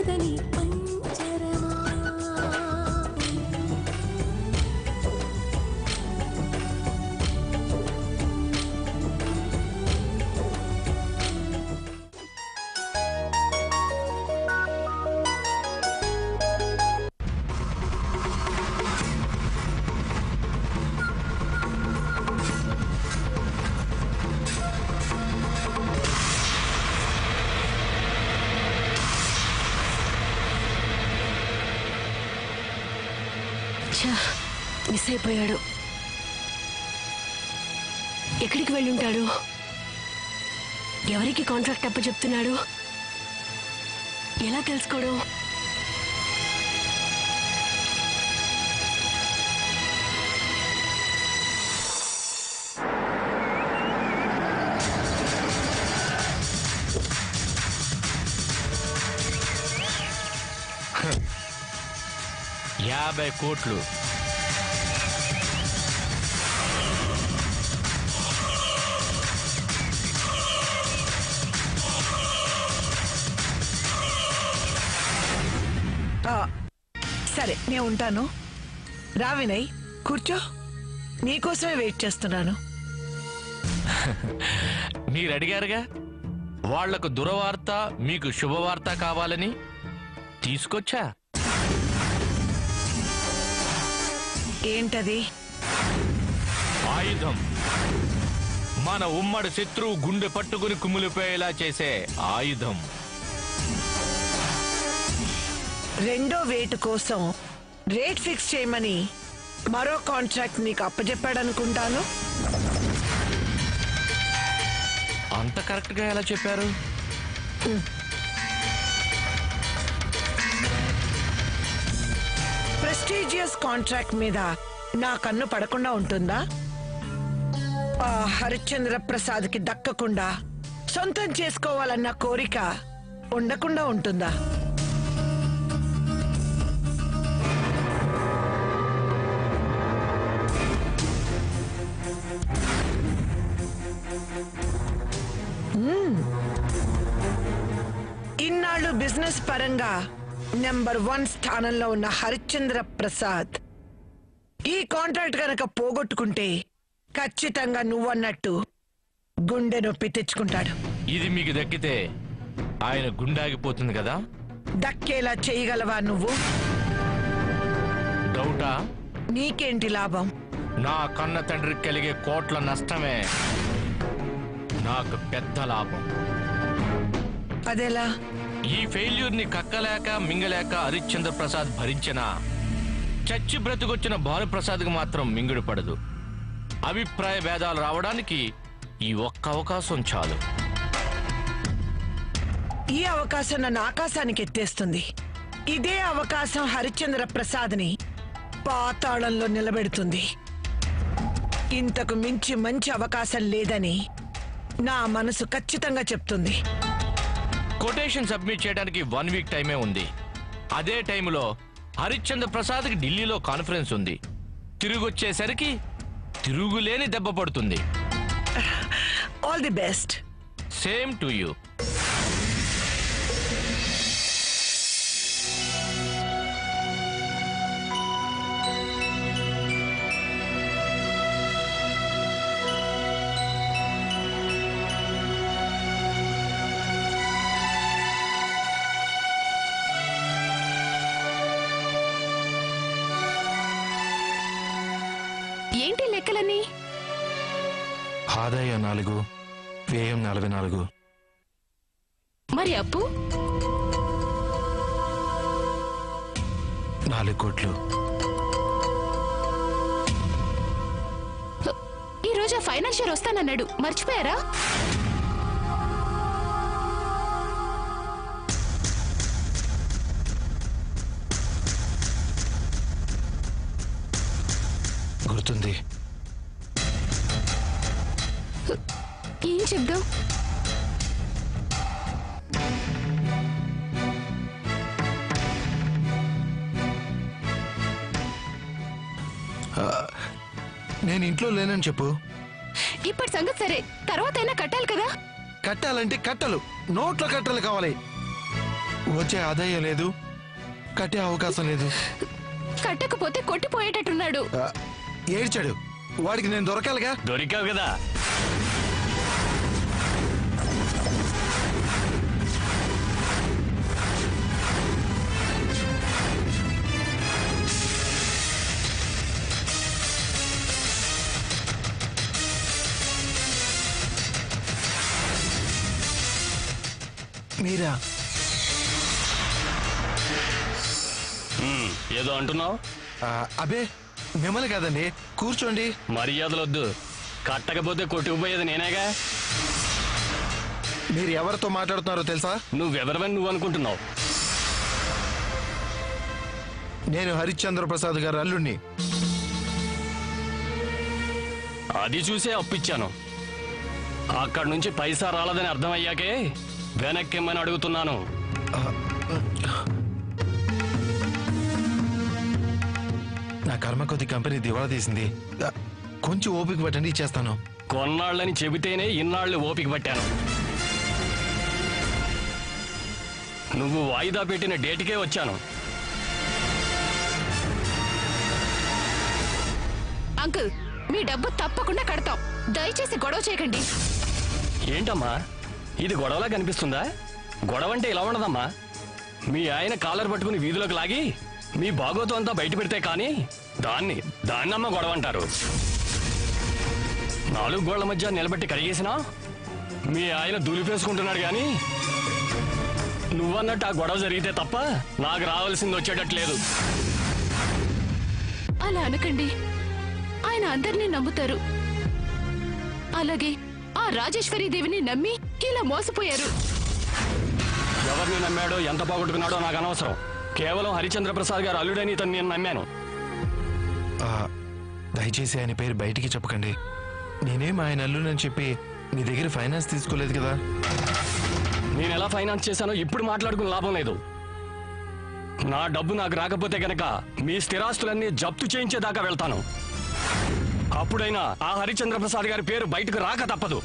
లేదని పంచరమా మిస్ అయిపోయాడు. ఎక్కడికి వెళ్ళుంటాడు? ఎవరికి కాంట్రాక్ట్ అప్పచెప్తున్నాడు? ఎలా తెలుసుకోవడం? $50 కోట్లు. సరే నేను ఉంటాను. రా వినయ్, కూర్చో. నీకోసమే వెయిట్ చేస్తున్నాను. మీరు అడిగారుగా, వాళ్లకు దురవార్త మీకు శుభవార్త కావాలని తీసుకొచ్చా. ఏంటది? ఆయుధం. మన ఉమ్మడి శత్రువు గుండె పట్టుకుని కుమిలిపోయేలా చేసే ఆయుధం. రెండో వేటు కోసం రేట్ ఫిక్స్ చేయమని మరో కాంట్రాక్ట్ నీకు అప్పచెప్పాడనుకుంటాను. అంత కరెక్ట్ గా ఎలా చెప్పారు? ప్రెస్టీజియస్ కాంట్రాక్ట్ మీద నా కన్ను పడకుండా ఉంటుందా? ఆ హరిశ్చంద్ర ప్రసాద్ కి దక్కకుండా సొంతం చేసుకోవాలన్న కోరిక ఉండకుండా ఉంటుందా? ఇన్నాళ్ళు బిజినెస్ పరంగా నెంబర్ 1 స్థానంలో ఉన్న హరిశ్చంద్ర ప్రసాద్ ఈ కాంట్రాక్ట్ కనుక పోగొట్టుకుంటే ఖచ్చితంగా నువ్వన్నట్టు గుండె నొప్పి తెచ్చుకుంటాడు. ఇది మీకు దక్కితే ఆయన గుండాగిపోతుంది కదా? దక్కేలా చేయగలవా నువ్వు? డౌటా? నీకేంటి లాభం? నా కన్న తండ్రికి కలిగే కోట్ల నష్టమే నాకు పెద్ద లాభం. అదెలా? ఈ ఫెయిల్యూర్ ని కక్కలేక మింగలేక హరిశ్చంద్ర ప్రసాద్ భరించినా చచ్చి బ్రతుకొచ్చిన భానుప్రసాద్కి మాత్రం మింగుడు పడదు. అభిప్రాయ భేదాలు రావడానికి ఈ ఒక్క అవకాశం చాలు. ఈ అవకాశం నన్ను ఆకాశానికి ఎత్తేస్తుంది. ఇదే అవకాశం హరిశ్చంద్ర ప్రసాద్ని పాతాళంలో నిలబెడుతుంది. ఇంతకు మించి మంచి అవకాశం లేదని నా మనసు ఖచ్చితంగా చెప్తుంది. కొటేషన్ సబ్మిట్ చేయడానికి 1 వీక్ టైమే ఉంది. అదే టైంలో హరిశ్చంద్ర ప్రసాద్కి ఢిల్లీలో కాన్ఫరెన్స్ ఉంది. తిరిగొచ్చేసరికి తిరుగులేని దెబ్బ పడుతుంది. All the best. Same to you. ఏంటి లెక్కలన్నీ? ఆదాయం 4, వ్యయం 44. మరి అప్పు? 4 కోట్లు. ఈ రోజు ఫైనాన్షియర్ వస్తానన్నాడు, మర్చిపోయారా? గుర్తుంది. ఏం చెప్దాం? నేను ఇంట్లో లేనని చెప్పు. ఇప్పటి సంగతి సరే, తర్వాత అయినా కట్టాలి కదా? కట్టాలంటే కట్టలు, నోట్ల కట్టలు కావాలి. వచ్చే ఆదాయం లేదు, కట్టే అవకాశం లేదు. కట్టకపోతే కొట్టిపోయేటట్టున్నాడు. ఏడ్చాడు, వాడికి నేను దొరకాలిగా. దొరికావు కదా. మీరా? ఏదో అంటున్నావు? అబే మిమ్మల్ని కాదండి, కూర్చోండి. మర్యాదలొద్దు, కట్టకపోతే కొట్టుకుపోయేది నేనేగా. మీరు ఎవరితో మాట్లాడుతున్నారో తెలుసా? నువ్వెవరవని నువ్వు అనుకుంటున్నావు? నేను హరిశ్చంద్ర ప్రసాద్ గారు అల్లుణ్ణి. అది చూసే అప్పిచ్చాను. అక్కడి నుంచి పైసా రాలేదని అర్థమయ్యాకే వెనక్కిమ్మని అడుగుతున్నాను. నా కర్మ కొద్ది కంపెనీ దివాళా తీసింది. కొంచెం ఓపిక పట్టండి, ఇచ్చేస్తాను. కొన్నాళ్ళని చెబితేనే ఇన్నాళ్ళు ఓపిక పట్టాను. నువ్వు వాయిదా పెట్టిన డేటుకే వచ్చాను. అంకుల్, మీ డబ్బు తప్పకుండా కడతాం. దయచేసి గొడవ చేయకండి. ఏంటమ్మా ఇది గొడవలా కనిపిస్తుందా? గొడవ అంటే ఇలా ఉండదమ్మా. మీ ఆయన కాలర్ పట్టుకుని వీధిలోకి లాగి మీ బాగోతం అంతా బయట పెడితే కానీ దాన్నమ్మ గొడవ అంటారు. 4 గోళ్ల మధ్య నిలబెట్టి కడిగేసినా మీ ఆయన దులిపేసుకుంటున్నాడు కానీ నువ్వన్నట్టు ఆ గొడవ జరిగితే తప్ప నాకు రావాల్సింది వచ్చేటట్లేదు. అలా అనకండి, ఆయన అందరినీ నమ్ముతారు. అలాగే ఆ రాజేశ్వరి దేవిని నమ్మి ఇలా మోసపోయారు. ఎవరిని నమ్మాడో ఎంత పోగొట్టుకున్నాడో నాకు అనవసరం. కేవలం హరిచంద్ర ప్రసాద్ గారు అల్లుడని ఇతను నేను నమ్మాను. దయచేసి ఆయన పేరు బయటికి చెప్పకండి. నేనేం ఆయన అల్లునని చెప్పి మీ దగ్గర ఫైనాన్స్ తీసుకోలేదు కదా. నేను ఎలా ఫైనాన్స్ చేశానో ఇప్పుడు మాట్లాడుకుని లాభం లేదు. నా డబ్బు నాకు రాకపోతే గనక మీ స్థిరాస్తులన్నీ జప్తు చేయించేదాకా వెళ్తాను. అప్పుడైనా ఆ హరిచంద్ర ప్రసాద్ గారి పేరు బయటకు రాక తప్పదు.